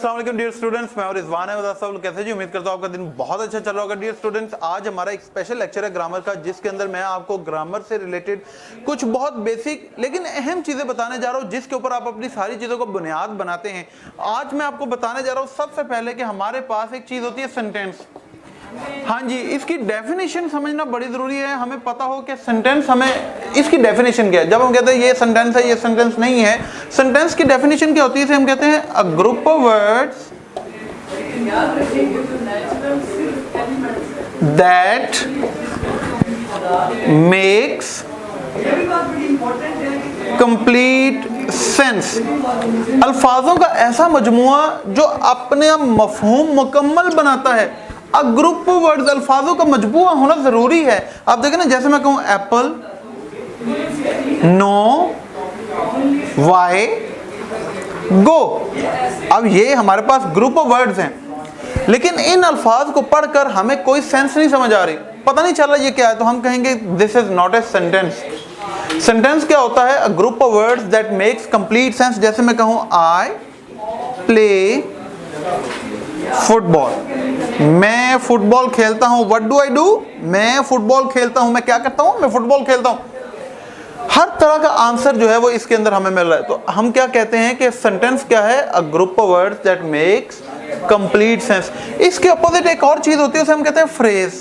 अस्सलाम वालेकुम dear students, मैं और रिजवान है। सब लोग कैसे जी? उम्मीद करता हूँ आपका दिन बहुत अच्छा चल रहा होगा। डियर स्टूडेंट्स, आज हमारा एक स्पेशल लेक्चर है ग्रामर का, जिसके अंदर मैं आपको ग्रामर से रिलेटेड कुछ बहुत बेसिक लेकिन अहम चीजें बताने जा रहा हूँ, जिसके ऊपर आप अपनी सारी चीजों को बुनियाद बनाते हैं। आज मैं आपको बताने जा रहा हूँ सबसे पहले कि हमारे पास एक चीज होती है सेंटेंस। हाँ जी, इसकी डेफिनेशन समझना बड़ी जरूरी है। हमें पता हो कि सेंटेंस, हमें इसकी डेफिनेशन क्या है। जब हम कहते हैं ये सेंटेंस है, ये सेंटेंस नहीं है, सेंटेंस की डेफिनेशन क्या होती है? इसे हम कहते हैं a group of words that makes complete sense. अल्फाजों का ऐसा मजमुआ जो अपने मफहूम मुकम्मल बनाता है। अ ग्रुप ऑफ वर्ड्स, अल्फाजों का मजमुआ होना जरूरी है। आप देखें ना, जैसे मैं कहूं एप्पल, नो, वाई, गो। अब ये हमारे पास ग्रुप ऑफ वर्ड्स हैं, लेकिन इन अल्फाज को पढ़कर हमें कोई सेंस नहीं समझ आ रही, पता नहीं चल रहा ये क्या है, तो हम कहेंगे this is not a sentence. Sentence क्या होता है? A group of words that makes complete sense. जैसे मैं कहूं आई प्ले फुटबॉल, मैं फुटबॉल खेलता हूं। What do I do? मैं फुटबॉल खेलता हूं। मैं क्या करता हूं? मैं फुटबॉल खेलता हूं। हर तरह का आंसर जो है वो इसके अंदर हमें मिल रहा है। तो हम क्या कहते हैं कि सेंटेंस क्या है? A group of words that makes complete sense. इसके अपोजिट एक और चीज होती है, उसे हम कहते हैं फ्रेज।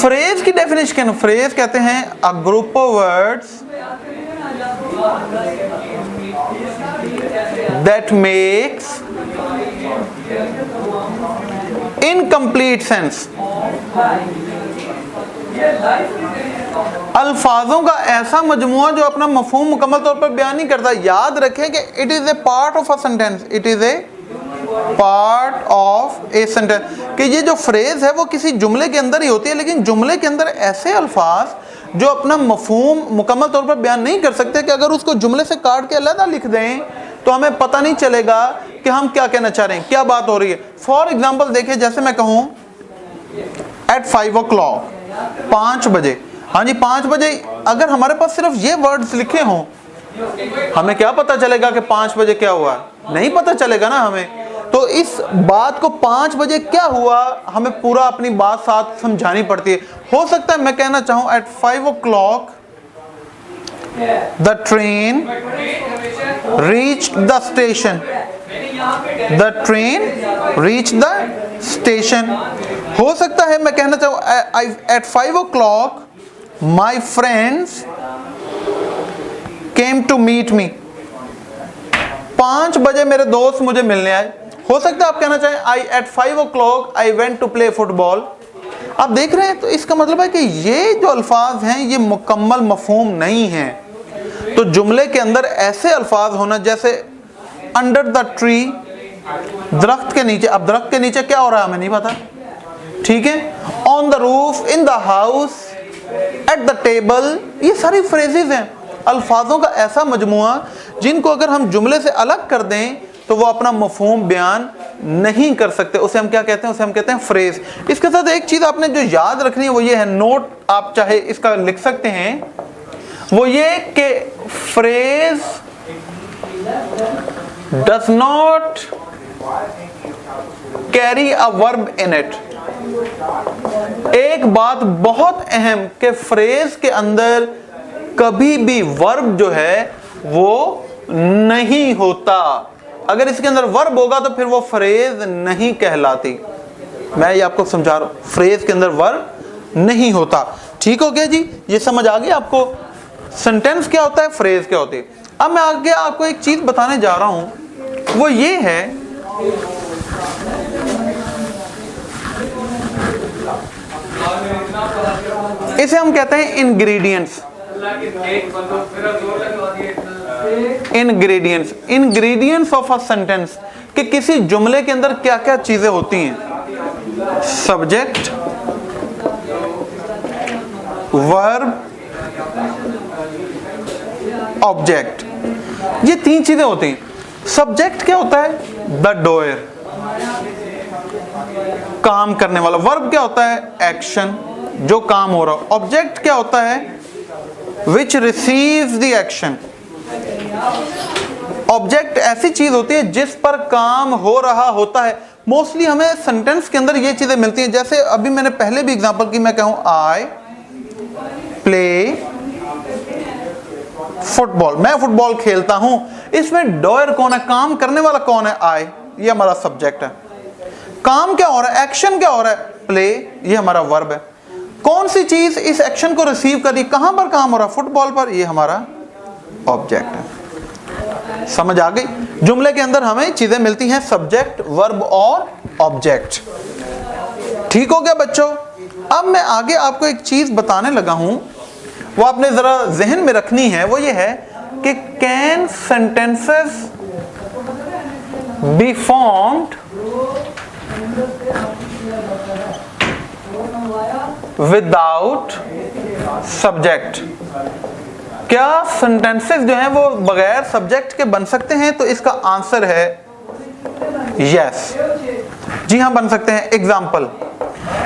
फ्रेज की डेफिनेशन, फ्रेज कहते हैं a group of words that makes incomplete sense. अल्फाजों का ऐसा मजमुआ जो अपना मफहूम मुकम्मल तौर पर बयान नहीं करता। याद रखें कि it is a part of a sentence, it is a part of a sentence. कि ये जो फ्रेज है वो किसी जुमले के अंदर ही होती है, लेकिन जुमले के अंदर ऐसे अल्फाज जो अपना मफहूम मुकम्मल तौर पर बयान नहीं कर सकते, कि अगर उसको जुमले से काट के अलग लिख दें तो हमें पता नहीं चलेगा कि हम क्या कहना चाह रहे हैं, क्या बात हो रही है। फॉर एग्जाम्पल देखिए, जैसे मैं कहूं एट 5 o'clock, 5 बजे। हाँ जी, 5 बजे। अगर हमारे पास सिर्फ ये वर्ड्स लिखे हों, हमें क्या पता चलेगा कि 5 बजे क्या हुआ? नहीं पता चलेगा ना हमें। तो इस बात को 5 बजे क्या हुआ, हमें पूरा अपनी बात साथ समझानी पड़ती है। हो सकता है मैं कहना चाहूं at 5 o'clock the train reached the station, the train reached the station. हो सकता है मैं कहना चाहूं at 5 o'clock my friends came to meet me, 5 बजे मेरे दोस्त मुझे मिलने आए। हो सकता है आप कहना चाहें I at 5 o'clock I went to play football. आप देख रहे हैं, तो इसका मतलब है कि ये जो अल्फाज हैं ये मुकम्मल मफहूम नहीं है। तो जुमले के अंदर ऐसे अल्फाज होना, जैसे अंडर द ट्री, दरख्त के नीचे। अब दरख्त के नीचे क्या हो रहा है हमें नहीं पता, ठीक है। On the roof, in the house, at the table, ये सारी फ्रेजेस हैं। अल्फाजों का ऐसा मजमुआ जिनको अगर हम जुमले से अलग कर दें तो वो अपना मफहूम बयान नहीं कर सकते। उसे हम क्या कहते हैं? उसे हम कहते हैं फ्रेज। इसके साथ एक चीज आपने जो याद रखनी है वो ये है, नोट आप चाहे इसका लिख सकते हैं, वो ये कि phrase does not carry a verb in it. एक बात बहुत अहम कि फ्रेज के अंदर कभी भी वर्ब जो है वो नहीं होता। अगर इसके अंदर वर्ब होगा तो फिर वो फ्रेज नहीं कहलाती। मैं ये आपको समझा रहा हूं, फ्रेज के अंदर वर्ब नहीं होता। ठीक हो गया जी? ये समझ आ गई आपको सेंटेंस क्या होता है, फ्रेज क्या होती है। अब मैं आगे आपको एक चीज बताने जा रहा हूं, वो ये है इसे हम कहते हैं ingredients. Ingredients of a sentence, कि किसी जुमले के अंदर क्या क्या चीजें होती हैं। सब्जेक्ट, वर्ब, ऑब्जेक्ट, ये 3 चीजें होती हैं। सब्जेक्ट क्या होता है? द डोयर, काम करने वाला। वर्ब क्या होता है? एक्शन, जो काम हो रहा हो। ऑब्जेक्ट क्या होता है? which receives the action। Object ऐसी चीज होती है जिस पर काम हो रहा होता है। मोस्टली हमें सेंटेंस के अंदर ये चीजें मिलती हैं। जैसे अभी मैंने पहले भी एग्जांपल की, मैं कहूं आई प्ले फुटबॉल, मैं फुटबॉल खेलता हूं। इसमें डॉयर कौन है, काम करने वाला कौन है, आई, ये हमारा सब्जेक्ट है। काम क्या हो रहा है, एक्शन क्या हो रहा है, प्ले, ये हमारा वर्ब है। कौन सी चीज इस एक्शन को रिसीव कर रही, कहां पर काम हो रहा है, फुटबॉल पर, ये हमारा ऑब्जेक्ट है। समझ आ गई? जुमले के अंदर हमें चीजें मिलती हैं, सब्जेक्ट, वर्ब और ऑब्जेक्ट। ठीक हो गया बच्चों? अब मैं आगे आपको एक चीज बताने लगा हूं, वो आपने जरा जहन में रखनी है। वो ये है कि can sentences B formed without subject. क्या सेंटेंसेस जो हैं वो बगैर सब्जेक्ट के बन सकते हैं? तो इसका आंसर है यस। जी हाँ, बन सकते हैं। एग्जाम्पल,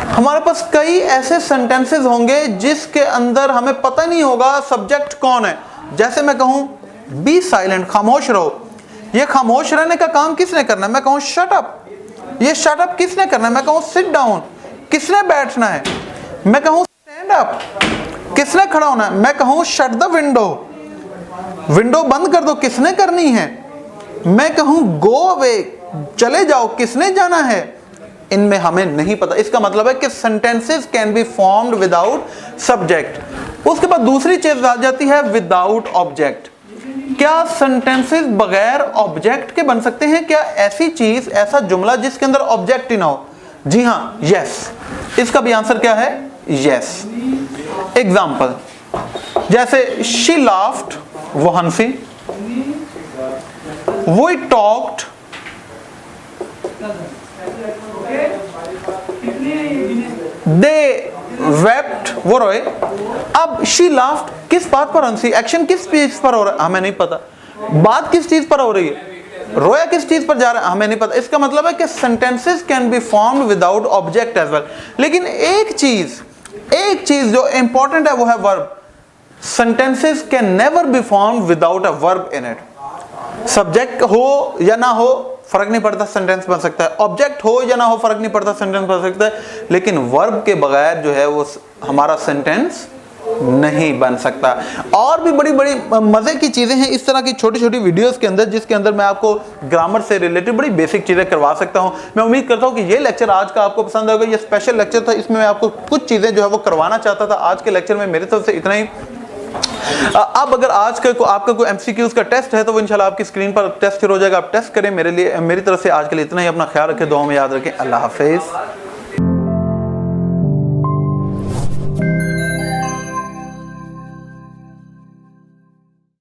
हमारे पास कई ऐसे सेंटेंसेस होंगे जिसके अंदर हमें पता नहीं होगा सब्जेक्ट कौन है। जैसे मैं कहूं बी साइलेंट, खामोश रहो। ये खामोश रहने का काम किसने करना है? मैं कहूं शट अप। ये शट अप किसने करना है? मैं कहूं सिट डाउन। किसने बैठना है? मैं कहूं स्टैंड अप। किसने खड़ा होना है? मैं कहूं शट द विंडो, विंडो बंद कर दो। किसने करनी है? मैं कहूं गो अवे, चले जाओ। किसने जाना है? इनमें हमें नहीं पता। इसका मतलब है कि sentences can be formed without subject. उसके बाद दूसरी चीज आ जाती है विदाउट ऑब्जेक्ट। क्या सेंटेंसेस बगैर ऑब्जेक्ट के बन सकते हैं? क्या ऐसी चीज, ऐसा जुमला जिसके अंदर ऑब्जेक्ट ही ना हो? जी हाँ, यस। इसका भी आंसर क्या है? यस। एग्जाम्पल, जैसे शी लाफ्ड, वो हंसी। वी टॉक्ड, दे वेप्ट, वो रोए। अब शी लाफ्ड किस बात पर हंसी? एक्शन किस चीज पर हो रहा है? हमें नहीं पता। बात किस चीज पर हो रही है? रोया किस चीज पर जा रहा है? हमें नहीं पता। इसका मतलब है कि sentences can be formed without object as well. लेकिन एक चीज जो इंपॉर्टेंट है वो है verb. Sentences can never be formed without a verb in it. Subject हो या ना हो फर्क नहीं पड़ता, सेंटेंस बन सकता है। ऑब्जेक्ट हो या ना हो फर्क नहीं पड़ता, सेंटेंस बन सकता है। लेकिन वर्ब के बगैर जो है वो हमारा सेंटेंस नहीं बन सकता। और भी बड़ी बड़ी मजे की चीजें हैं इस तरह की छोटी छोटी वीडियोस के अंदर, जिसके अंदर मैं आपको ग्रामर से रिलेटेड बड़ी बेसिक चीजें करवा सकता हूं। मैं उम्मीद करता हूं कि ये लेक्चर आज का आपको पसंद होगा। ये स्पेशल लेक्चर था, इसमें मैं आपको कुछ चीजें जो है वो करवाना चाहता था। आज के लेक्चर में मेरी तरफ से इतना ही। अब अगर आज का आपका कोई एमसीक्यूज का टेस्ट है तो वो इंशाल्लाह आपकी स्क्रीन पर टेस्ट हो जाएगा, आप टेस्ट करें। मेरी तरफ से आज के लिए इतना ही। अपना ख्याल रखें, दुआ में याद रखें। अल्लाह हाफिज।